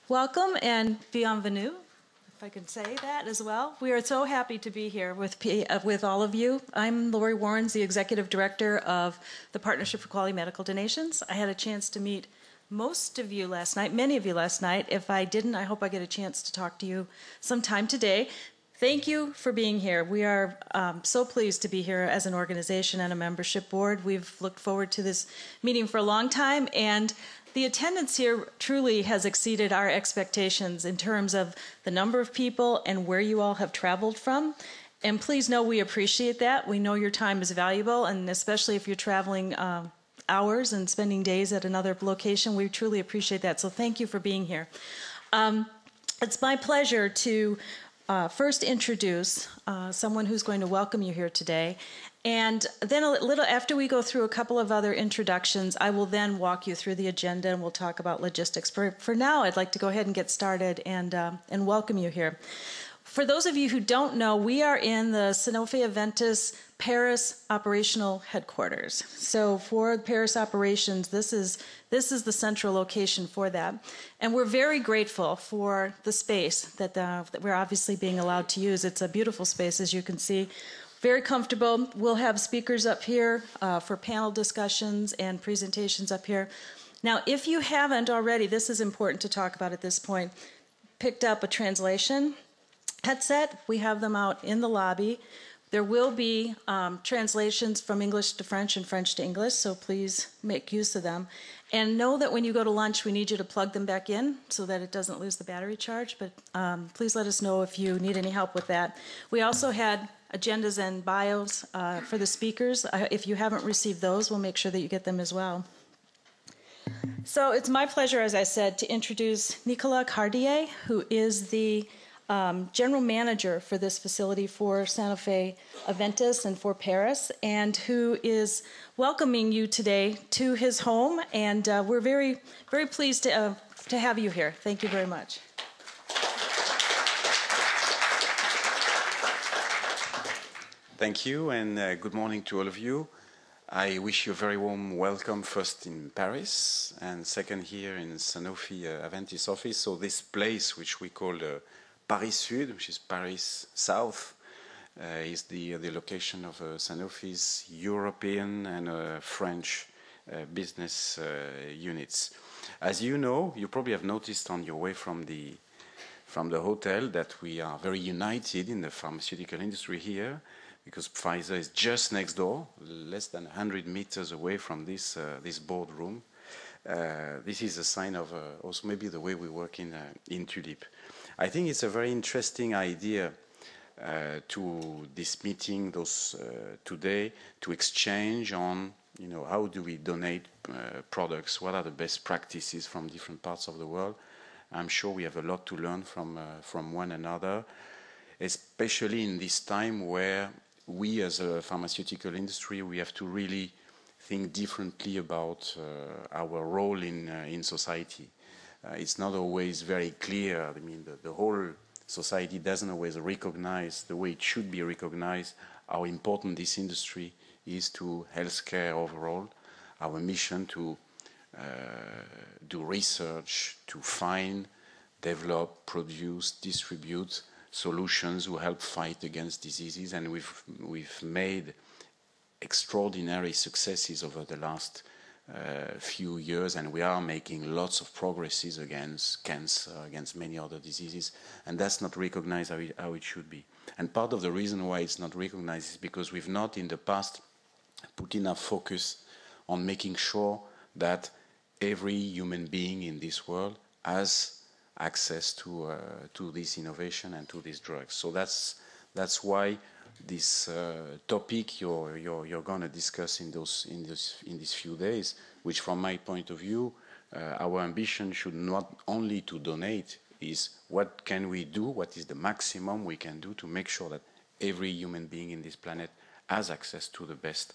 Welcome and bienvenue, if I can say that as well. We are so happy to be here with all of you. I'm Lori Warrens, the Executive Director of the Partnership for Quality Medical Donations. I had a chance to meet most of you last night, many of you last night. If I didn't, I hope I get a chance to talk to you sometime today. Thank you for being here. We are so pleased to be here as an organization and a membership board. We've looked forward to this meeting for a long time, and the attendance here truly has exceeded our expectations in terms of the number of people and where you all have traveled from. And please know we appreciate that. We know your time is valuable, and especially if you're traveling hours and spending days at another location, we truly appreciate that. So thank you for being here. It's my pleasure to first introduce someone who's going to welcome you here today. And then a little after we go through a couple of other introductions, I will then walk you through the agenda and we'll talk about logistics. For now, I'd like to go ahead and get started and welcome you here. For those of you who don't know, we are in the Sanofi Aventis Paris operational headquarters. So for Paris operations, this is the central location for that. And we're very grateful for the space that we're obviously being allowed to use. It's a beautiful space, as you can see. Very comfortable. We'll have speakers up here for panel discussions and presentations up here. Now, if you haven't already, this is important to talk about at this point, picked up a translation headset. We have them out in the lobby. There will be translations from English to French and French to English, so please make use of them. And know that when you go to lunch, we need you to plug them back in so that it doesn't lose the battery charge, but please let us know if you need any help with that. We also had agendas and bios for the speakers. If you haven't received those, we'll make sure that you get them as well. So it's my pleasure, as I said, to introduce Nicolas Cardier, who is the General Manager for this facility for Sanofi Aventis and for Paris, and who is welcoming you today to his home. And we're very, very pleased to have you here. Thank you very much. Thank you, and good morning to all of you. I wish you a very warm welcome, first in Paris, and second here in Sanofi Aventis office. So this place, which we call Paris Sud, which is Paris South, is the location of Sanofi's European and French business units. As you know, you probably have noticed on your way from the hotel that we are very united in the pharmaceutical industry here, because Pfizer is just next door, less than 100 meters away from this boardroom. This is a sign of also maybe the way we work in Tulip. I think it's a very interesting idea to this meeting today, to exchange on, how do we donate products, what are the best practices from different parts of the world. I'm sure we have a lot to learn from one another, especially in this time where we as a pharmaceutical industry, we have to really think differently about our role in society. It's not always very clear. I mean, the whole society doesn't always recognize the way it should be recognized how important this industry is to healthcare overall, our mission to do research, to find, develop, produce, distribute solutions who help fight against diseases. And we've made extraordinary successes over the last few years, and we are making lots of progresses against cancer, against many other diseases, and that's not recognized how it should be. And part of the reason why it's not recognized is because we've not in the past put enough focus on making sure that every human being in this world has access to this innovation and to these drugs. So that's why this topic you're going to discuss in these few days, which from my point of view, our ambition should not only to donate, is what can we do, what is the maximum we can do to make sure that every human being in this planet has access to the best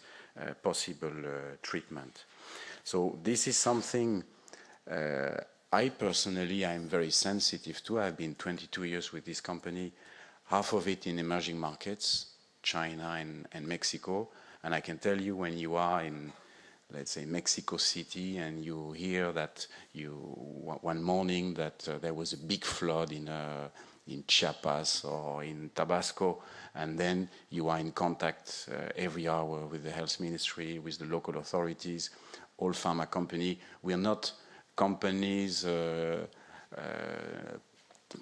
possible treatment. So this is something I personally am very sensitive to. I've been 22 years with this company, half of it in emerging markets, China and Mexico. And I can tell you, when you are in let's say, Mexico City, and you hear that one morning that there was a big flood in Chiapas or in Tabasco, and then you are in contact every hour with the health ministry, with the local authorities, all pharma company. We are not companies,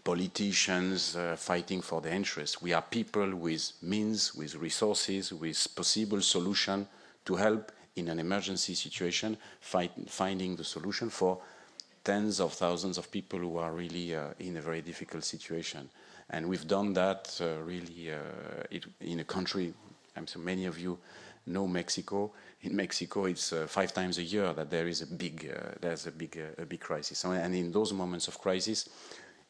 politicians fighting for their interests. We are people with means, with resources, with possible solution to help in an emergency situation, finding the solution for tens of thousands of people who are really in a very difficult situation. And we've done that really in a country, I'm sure many of you know Mexico. In Mexico, it's 5 times a year that there is a big crisis. And in those moments of crisis,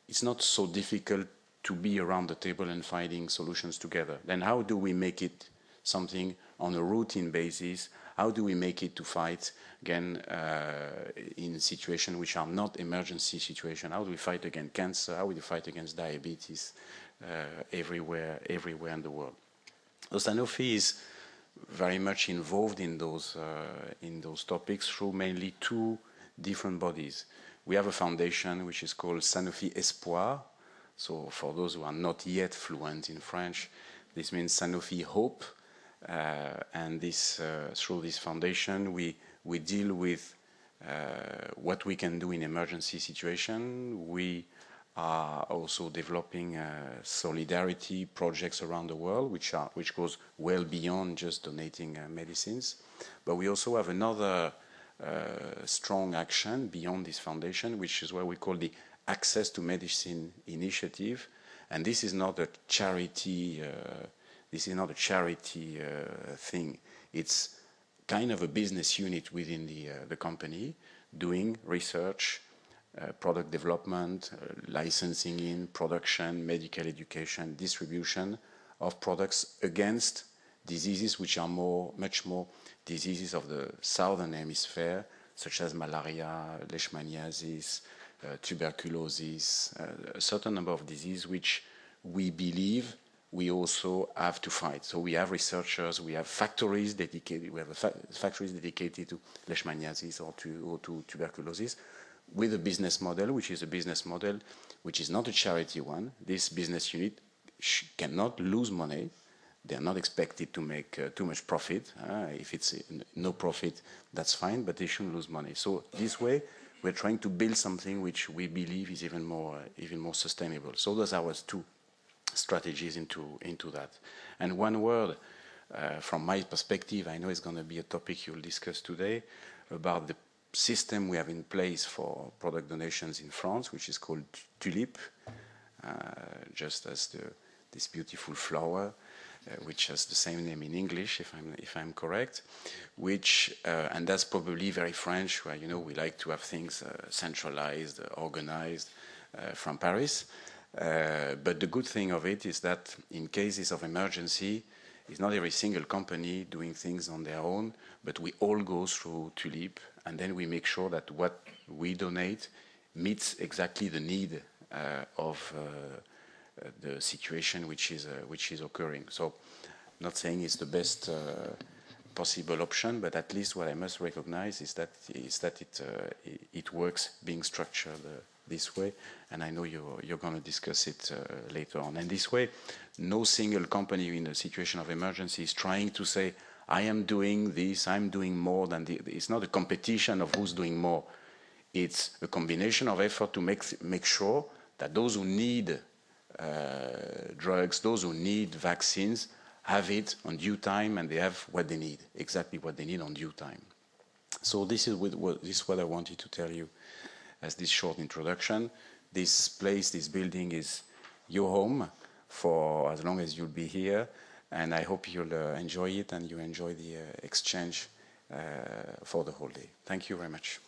it's not so difficult to be around the table and finding solutions together. Then how do we make it something on a routine basis? How do we make it to fight, again, in situations which are not emergency situations? How do we fight against cancer? How do we fight against diabetes everywhere in the world? So Sanofi is very much involved in those topics through mainly 2 different bodies. We have a foundation which is called Sanofi Espoir. So for those who are not yet fluent in French, this means Sanofi Hope. And this through this foundation, we deal with what we can do in emergency situation. We are also developing solidarity projects around the world, which goes well beyond just donating medicines. But we also have another strong action beyond this foundation, which is what we call the Access to Medicine Initiative. And this is not a charity. Thing. It's kind of a business unit within the company, doing research, product development, licensing in, production, medical education, distribution of products against diseases which are much more diseases of the southern hemisphere, such as malaria, leishmaniasis, tuberculosis, a certain number of diseases which we believe we also have to fight. So we have researchers, we have factories dedicated, factories dedicated to leishmaniasis or to tuberculosis, with a business model, which is a business model which is not a charity one. This business unit cannot lose money. They are not expected to make too much profit. If it's no profit, that's fine, but they shouldn't lose money. So this way, we're trying to build something which we believe is even more sustainable. So those are our 2 strategies into that. And one word from my perspective, I know it's going to be a topic you'll discuss today, about the system we have in place for product donations in France, which is called Tulip, just as this beautiful flower, which has the same name in English, if I'm correct, which and that's probably very French, where we like to have things centralized, organized from Paris. But the good thing of it is that in cases of emergency, it's not every single company doing things on their own, but we all go through Tulip, and then we make sure that what we donate meets exactly the need of the situation which is occurring. So, not saying it's the best possible option, but at least what I must recognize is that it works being structured this way, and I know you're going to discuss it later on. And this way, no single company in a situation of emergency is trying to say, I am doing this, I'm doing more than it's not a competition of who's doing more. It's a combination of effort to make sure that those who need drugs, those who need vaccines, have it on due time, and they have what they need, exactly what they need on due time. So this is what I wanted to tell you as this short introduction. This place, this building is your home for as long as you'll be here, and I hope you'll enjoy it and you enjoy the exchange for the whole day. Thank you very much.